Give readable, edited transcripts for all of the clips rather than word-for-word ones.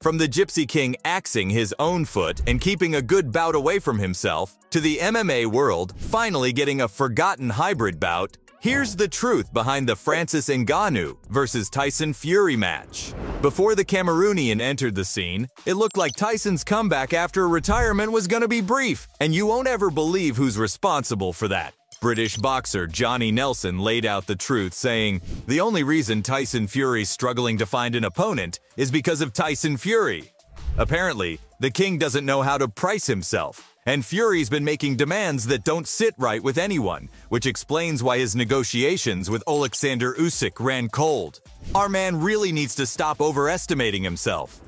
From the Gypsy King axing his own foot and keeping a good bout away from himself, to the MMA world finally getting a forgotten hybrid bout, here's the truth behind the Francis Ngannou vs. Tyson Fury match. Before the Cameroonian entered the scene, it looked like Tyson's comeback after retirement was gonna be brief, and you won't ever believe who's responsible for that. British boxer Johnny Nelson laid out the truth, saying, "The only reason Tyson Fury's struggling to find an opponent is because of Tyson Fury." Apparently, the king doesn't know how to price himself, and Fury's been making demands that don't sit right with anyone, which explains why his negotiations with Alexander Usyk ran cold. Our man really needs to stop overestimating himself.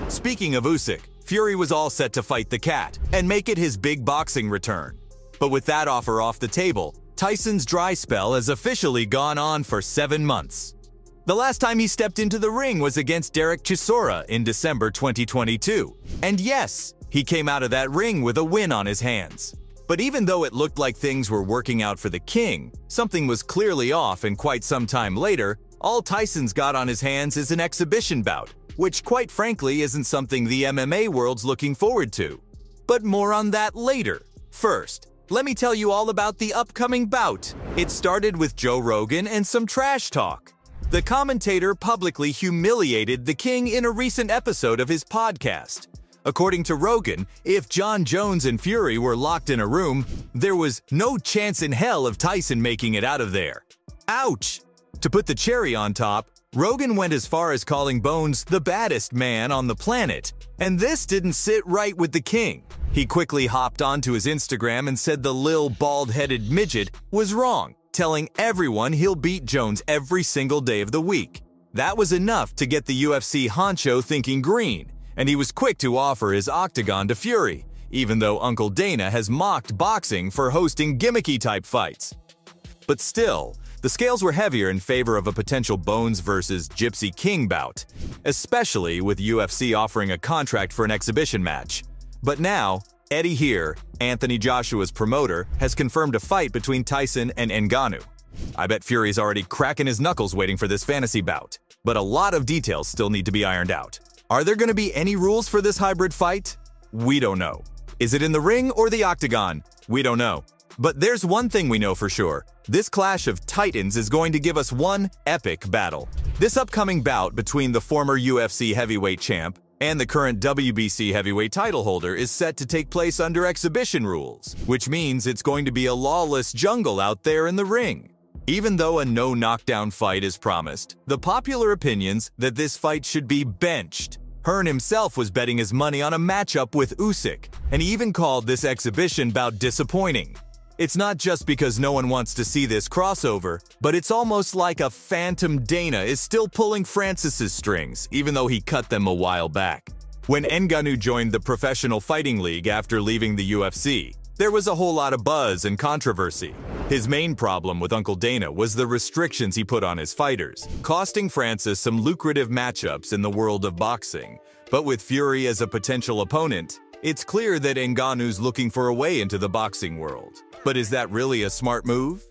Speaking of Usyk, Fury was all set to fight the cat and make it his big boxing return. But with that offer off the table, Tyson's dry spell has officially gone on for 7 months. The last time he stepped into the ring was against Derek Chisora in December 2022. And yes, he came out of that ring with a win on his hands. But even though it looked like things were working out for the king, something was clearly off, and quite some time later, all Tyson's got on his hands is an exhibition bout, which quite frankly isn't something the MMA world's looking forward to. But more on that later. First, let me tell you all about the upcoming bout. It started with Joe Rogan and some trash talk. The commentator publicly humiliated the king in a recent episode of his podcast. According to Rogan, if John Jones and Fury were locked in a room, there was no chance in hell of Tyson making it out of there. Ouch! To put the cherry on top, Rogan went as far as calling Bones the baddest man on the planet, and this didn't sit right with the king. He quickly hopped onto his Instagram and said the lil bald-headed midget was wrong, telling everyone he'll beat Jones every single day of the week. That was enough to get the UFC honcho thinking green, and he was quick to offer his octagon to Fury, even though Uncle Dana has mocked boxing for hosting gimmicky-type fights. But still, the scales were heavier in favor of a potential Bones vs. Gypsy King bout, especially with UFC offering a contract for an exhibition match. But now, Eddie here, Anthony Joshua's promoter, has confirmed a fight between Tyson and Ngannou. I bet Fury's already cracking his knuckles waiting for this fantasy bout, but a lot of details still need to be ironed out. Are there going to be any rules for this hybrid fight? We don't know. Is it in the ring or the octagon? We don't know. But there's one thing we know for sure. This clash of titans is going to give us one epic battle. This upcoming bout between the former UFC heavyweight champ and the current WBC heavyweight title holder is set to take place under exhibition rules, which means it's going to be a lawless jungle out there in the ring. Even though a no-knockdown fight is promised, the popular opinions that this fight should be benched. Hearn himself was betting his money on a matchup with Usyk, and he even called this exhibition bout disappointing. It's not just because no one wants to see this crossover, but it's almost like a phantom Dana is still pulling Francis's strings, even though he cut them a while back. When Ngannou joined the Professional Fighting League after leaving the UFC, there was a whole lot of buzz and controversy. His main problem with Uncle Dana was the restrictions he put on his fighters, costing Francis some lucrative matchups in the world of boxing. But with Fury as a potential opponent, it's clear that Ngannou's looking for a way into the boxing world. But is that really a smart move?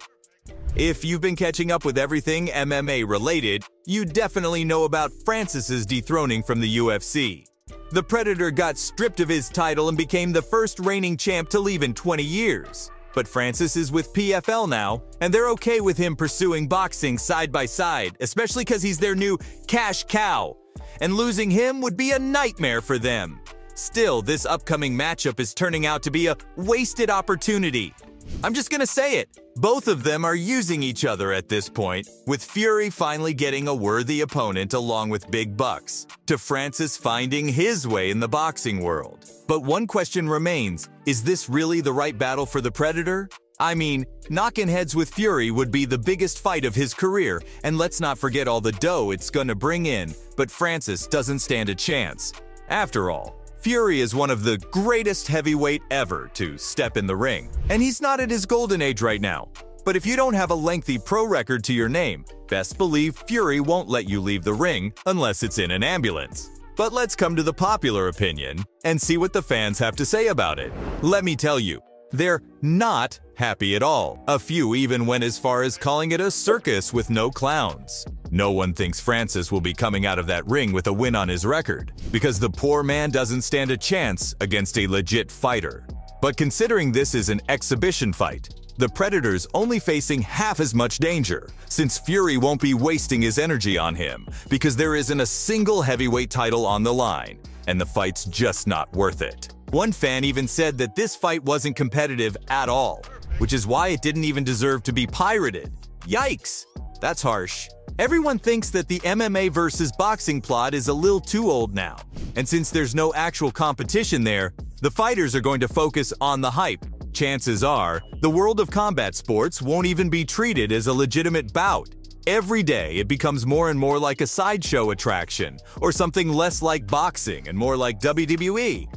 If you've been catching up with everything MMA related, you definitely know about Francis's dethroning from the UFC. The Predator got stripped of his title and became the first reigning champ to leave in 20 years. But Francis is with PFL now, and they're okay with him pursuing boxing side by side, especially because he's their new cash cow. And losing him would be a nightmare for them. Still, this upcoming matchup is turning out to be a wasted opportunity. I'm just gonna say it. Both of them are using each other at this point, with Fury finally getting a worthy opponent along with big bucks, to Francis finding his way in the boxing world. But one question remains, is this really the right battle for the Predator? I mean, knocking heads with Fury would be the biggest fight of his career, and let's not forget all the dough it's gonna bring in, but Francis doesn't stand a chance. After all, Fury is one of the greatest heavyweight ever to step in the ring, and he's not at his golden age right now. But if you don't have a lengthy pro record to your name, best believe Fury won't let you leave the ring unless it's in an ambulance. But let's come to the popular opinion and see what the fans have to say about it. Let me tell you, they're not happy at all. A few even went as far as calling it a circus with no clowns. No one thinks Francis will be coming out of that ring with a win on his record, because the poor man doesn't stand a chance against a legit fighter. But considering this is an exhibition fight, the Predator's only facing half as much danger, since Fury won't be wasting his energy on him, because there isn't a single heavyweight title on the line, and the fight's just not worth it. One fan even said that this fight wasn't competitive at all, which is why it didn't even deserve to be pirated. Yikes! That's harsh. Everyone thinks that the MMA versus boxing plot is a little too old now, and since there's no actual competition there, the fighters are going to focus on the hype. Chances are, the world of combat sports won't even be treated as a legitimate bout. Every day, it becomes more and more like a sideshow attraction, or something less like boxing and more like WWE.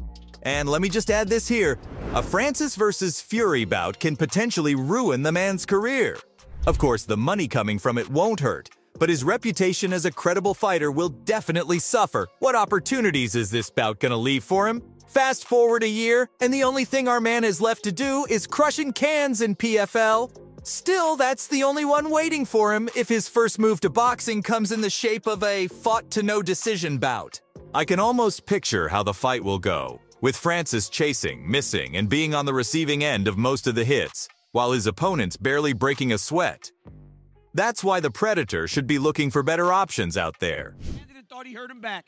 And let me just add this here, a Francis versus Fury bout can potentially ruin the man's career. Of course, the money coming from it won't hurt, but his reputation as a credible fighter will definitely suffer. What opportunities is this bout gonna leave for him? Fast forward a year, and the only thing our man has left to do is crushing cans in PFL. Still, that's the only one waiting for him if his first move to boxing comes in the shape of a fought-to-no-decision bout. I can almost picture how the fight will go, with Francis chasing, missing, and being on the receiving end of most of the hits, while his opponent's barely breaking a sweat. That's why the Predator should be looking for better options out there. Thought he hurt him back.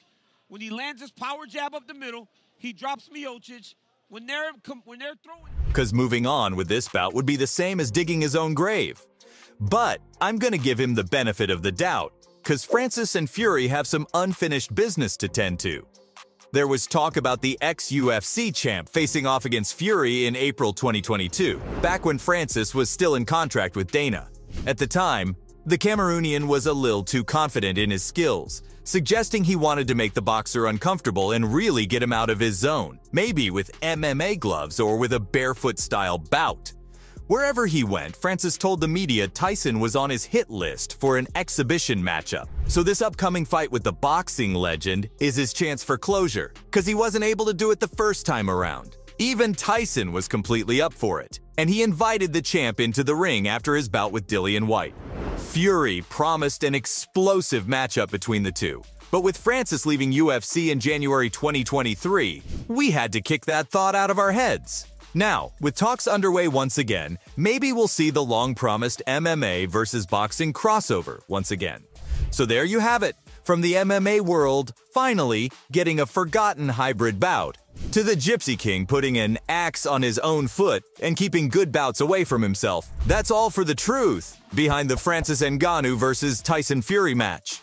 When he lands his power jab up the middle, he drops Miocic. When they're throwing... Because moving on with this bout would be the same as digging his own grave. But I'm gonna give him the benefit of the doubt, because Francis and Fury have some unfinished business to tend to. There was talk about the ex-UFC champ facing off against Fury in April 2022, back when Francis was still in contract with Dana. At the time, the Cameroonian was a little too confident in his skills, suggesting he wanted to make the boxer uncomfortable and really get him out of his zone, maybe with MMA gloves or with a barefoot-style bout. Wherever he went, Francis told the media Tyson was on his hit list for an exhibition matchup. So this upcoming fight with the boxing legend is his chance for closure, because he wasn't able to do it the first time around. Even Tyson was completely up for it, and he invited the champ into the ring after his bout with Dillian Whyte. Fury promised an explosive matchup between the two, but with Francis leaving UFC in January 2023, we had to kick that thought out of our heads. Now, with talks underway once again, maybe we'll see the long-promised MMA versus boxing crossover once again. So there you have it, from the MMA world finally getting a forgotten hybrid bout, to the Gypsy King putting an axe on his own foot and keeping good bouts away from himself. That's all for the truth behind the Francis Ngannou versus Tyson Fury match.